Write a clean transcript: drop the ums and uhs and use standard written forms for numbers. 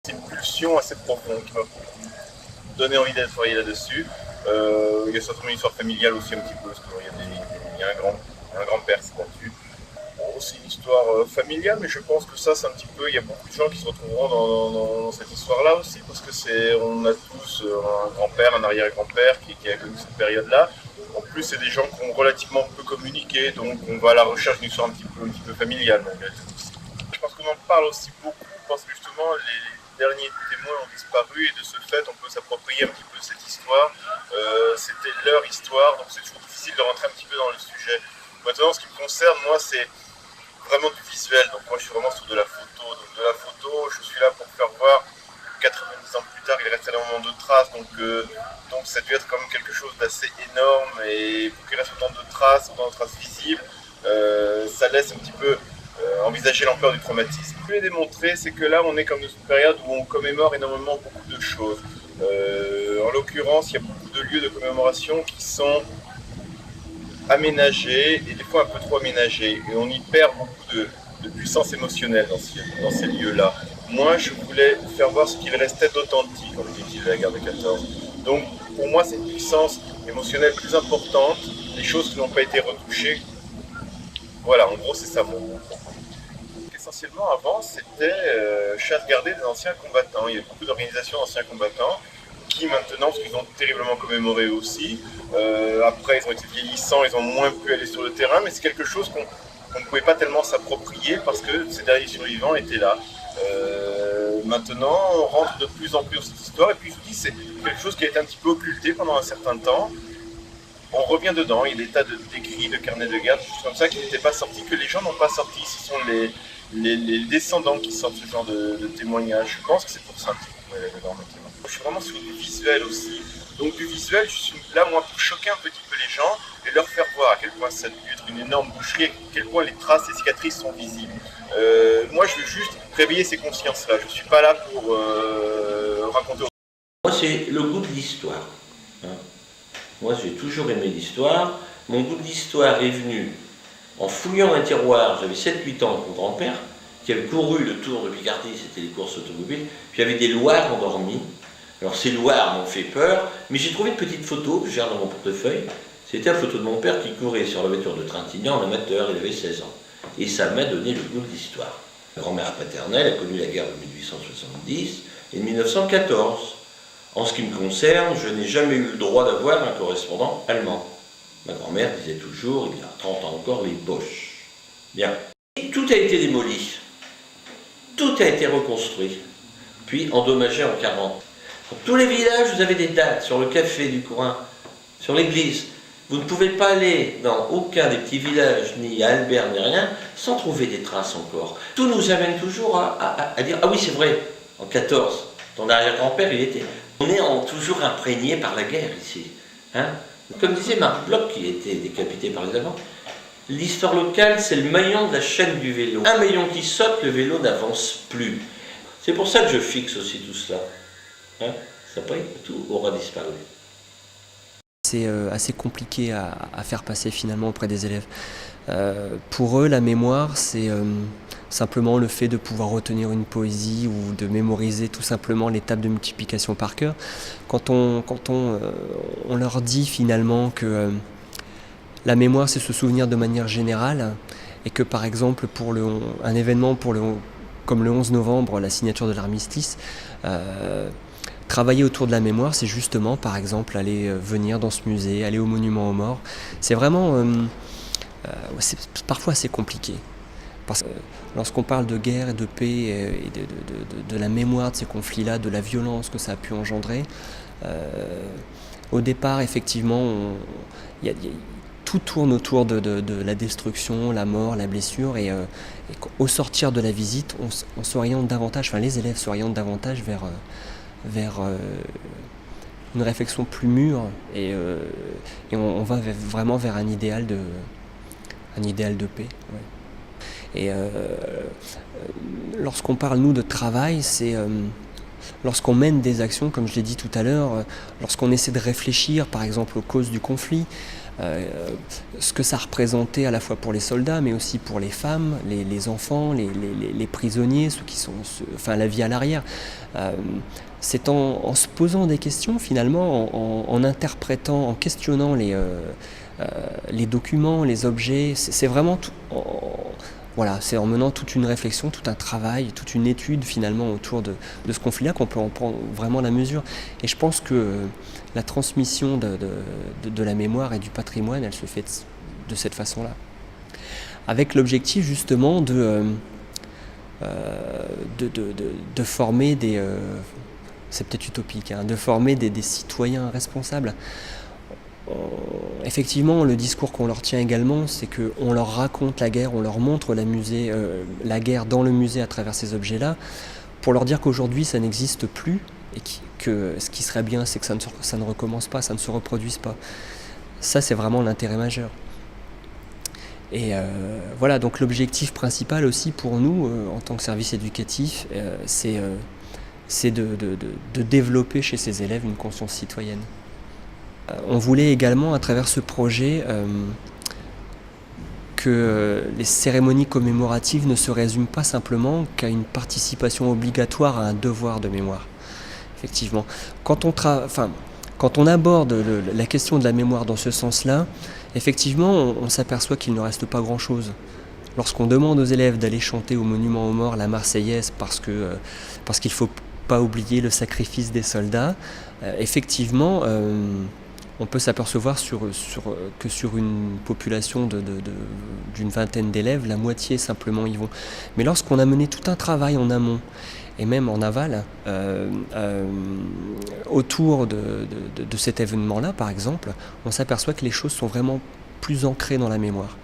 C'est une pulsion assez profonde qui m'a donné envie d'aller travailler là-dessus. Il y a certainement une histoire familiale aussi un petit peu, parce qu'il y a un grand-père qui s'est battu. Bon, c'est une histoire familiale, mais je pense que ça, c'est un petit peu. Il y a beaucoup de gens qui se retrouveront dans cette histoire-là aussi, parce que on a tous un grand-père, un arrière-grand-père qui a connu cette période-là. En plus, c'est des gens qui ont relativement peu communiqué, donc on va à la recherche d'une histoire un petit peu familiale. Je pense qu'on en parle aussi beaucoup parce que justement les derniers témoins ont disparu et de ce fait on peut s'approprier un petit peu cette histoire. C'était leur histoire, donc c'est toujours difficile de rentrer un petit peu dans le sujet. Maintenant, en ce qui me concerne, moi, c'est vraiment du visuel. Donc moi, je suis vraiment sur de la photo. Donc de la photo, je suis là pour faire voir 90 ans plus tard, il reste énormément de traces. Donc ça a dû être quand même quelque chose d'assez énorme. Et pour qu'il reste autant de traces visibles, ça laisse un petit peu envisager l'ampleur du traumatisme. Ce que je voulais démontrer, c'est que là, on est comme dans une période où on commémore énormément beaucoup de choses. En l'occurrence, il y a beaucoup de lieux de commémoration qui sont aménagés et des fois un peu trop aménagés. Et on y perd beaucoup de puissance émotionnelle dans ces lieux-là. Moi, je voulais faire voir ce qu'il restait d'authentique en définitive de la guerre de 14. Donc, pour moi, c'est une puissance émotionnelle plus importante, des choses qui n'ont pas été retouchées. Voilà, en gros, c'est ça mon propos. Essentiellement, avant, c'était chasse gardée des anciens combattants. Il y a beaucoup d'organisations d'anciens combattants qui maintenant, parce qu'ils ont terriblement commémoré aussi, après ils ont été vieillissants, ils ont moins pu aller sur le terrain, mais c'est quelque chose qu'on ne pouvait pas tellement s'approprier parce que ces derniers survivants étaient là. Maintenant, on rentre de plus en plus dans cette histoire, et puis je vous dis, c'est quelque chose qui a été un petit peu occulté pendant un certain temps. On revient dedans, il y a des tas d'écrits, de carnets de garde, des choses comme ça qui n'étaient pas sortis, que les gens n'ont pas sortis. Ce sont les descendants qui sortent ce genre de témoignages. Je pense que c'est pour ça un petit peu maintenant. Je suis vraiment sur du visuel aussi. Donc du visuel, je suis là moi pour choquer un petit peu les gens et leur faire voir à quel point ça a dû être une énorme boucherie, à quel point les traces, les cicatrices sont visibles. Moi je veux juste réveiller ces consciences-là. Je ne suis pas là pour raconter. Moi c'est le goût de l'histoire. Moi j'ai toujours aimé l'histoire. Mon goût de l'histoire est venu en fouillant un tiroir. J'avais 7-8 ans avec mon grand-père qui avait couru le tour de Picardie, c'était les courses automobiles, puis il y avait des loirs endormis. Alors ces loirs m'ont fait peur, mais j'ai trouvé une petite photo que je garde dans mon portefeuille. C'était la photo de mon père qui courait sur la voiture de Trintignant en amateur, il avait 16 ans. Et ça m'a donné le goût de l'histoire. Ma grand-mère paternelle a connu la guerre de 1870 et de 1914. En ce qui me concerne, je n'ai jamais eu le droit d'avoir un correspondant allemand. Ma grand-mère disait toujours, il y a 30 ans encore, les Boches. Bien. Et tout a été démoli. Tout a été reconstruit. Puis endommagé en 40. Dans tous les villages, vous avez des dates sur le café du coin, sur l'église. Vous ne pouvez pas aller dans aucun des petits villages, ni à Albert, ni rien, sans trouver des traces encore. Tout nous amène toujours à dire, ah oui, c'est vrai, en 14, ton arrière-grand-père, il était... On est toujours imprégné par la guerre ici. Hein? Comme disait Marc Bloch, qui était décapité par les Allemands, l'histoire locale, c'est le maillon de la chaîne du vélo. Un maillon qui saute, le vélo n'avance plus. C'est pour ça que je fixe aussi tout cela. Hein? Après, tout aura disparu. C'est assez compliqué à faire passer finalement auprès des élèves. Pour eux, la mémoire, c'est simplement le fait de pouvoir retenir une poésie ou de mémoriser tout simplement les tables de multiplication par cœur. Quand on leur dit finalement que la mémoire, c'est se souvenir de manière générale, et que par exemple pour un événement comme le 11 novembre, la signature de l'armistice, travailler autour de la mémoire, c'est justement, par exemple, aller venir dans ce musée, aller au monument aux morts. C'est vraiment, c'est parfois assez compliqué. Parce que lorsqu'on parle de guerre et de paix et de la mémoire de ces conflits-là, de la violence que ça a pu engendrer, au départ, effectivement, tout tourne autour de la destruction, la mort, la blessure, et au sortir de la visite, on s'oriente davantage, enfin les élèves s'orientent davantage vers une réflexion plus mûre, et on va vraiment vers un idéal de paix. Ouais. Et lorsqu'on parle, nous, de travail, c'est lorsqu'on mène des actions, comme je l'ai dit tout à l'heure, lorsqu'on essaie de réfléchir, par exemple, aux causes du conflit, ce que ça représentait à la fois pour les soldats, mais aussi pour les femmes, les enfants, les prisonniers, enfin la vie à l'arrière. C'est en se posant des questions finalement, en interprétant, en questionnant les documents, les objets. C'est vraiment tout, voilà, c'est en menant toute une réflexion, tout un travail, toute une étude finalement autour de ce conflit-là qu'on peut en prendre vraiment la mesure. Et je pense que la transmission de la mémoire et du patrimoine, elle se fait de cette façon-là. Avec l'objectif justement de former c'est peut-être utopique, de former des citoyens responsables. Effectivement, le discours qu'on leur tient également, c'est qu'on leur raconte la guerre, on leur montre la guerre dans le musée à travers ces objets-là, pour leur dire qu'aujourd'hui ça n'existe plus et que ce qui serait bien, c'est que ça ne recommence pas, ça ne se reproduise pas. Ça, c'est vraiment l'intérêt majeur. Et voilà, donc l'objectif principal aussi pour nous, en tant que service éducatif, c'est de développer chez ces élèves une conscience citoyenne. On voulait également, à travers ce projet, que les cérémonies commémoratives ne se résument pas simplement qu'à une participation obligatoire à un devoir de mémoire. Effectivement, quand on aborde la question de la mémoire dans ce sens-là, effectivement, on s'aperçoit qu'il ne reste pas grand-chose. Lorsqu'on demande aux élèves d'aller chanter au monument aux morts la Marseillaise parce qu'il ne faut pas oublier le sacrifice des soldats, effectivement, on peut s'apercevoir que sur une population d'une vingtaine d'élèves, la moitié simplement y vont. Mais lorsqu'on a mené tout un travail en amont, et même en aval, autour de cet événement-là, par exemple, on s'aperçoit que les choses sont vraiment plus ancrées dans la mémoire.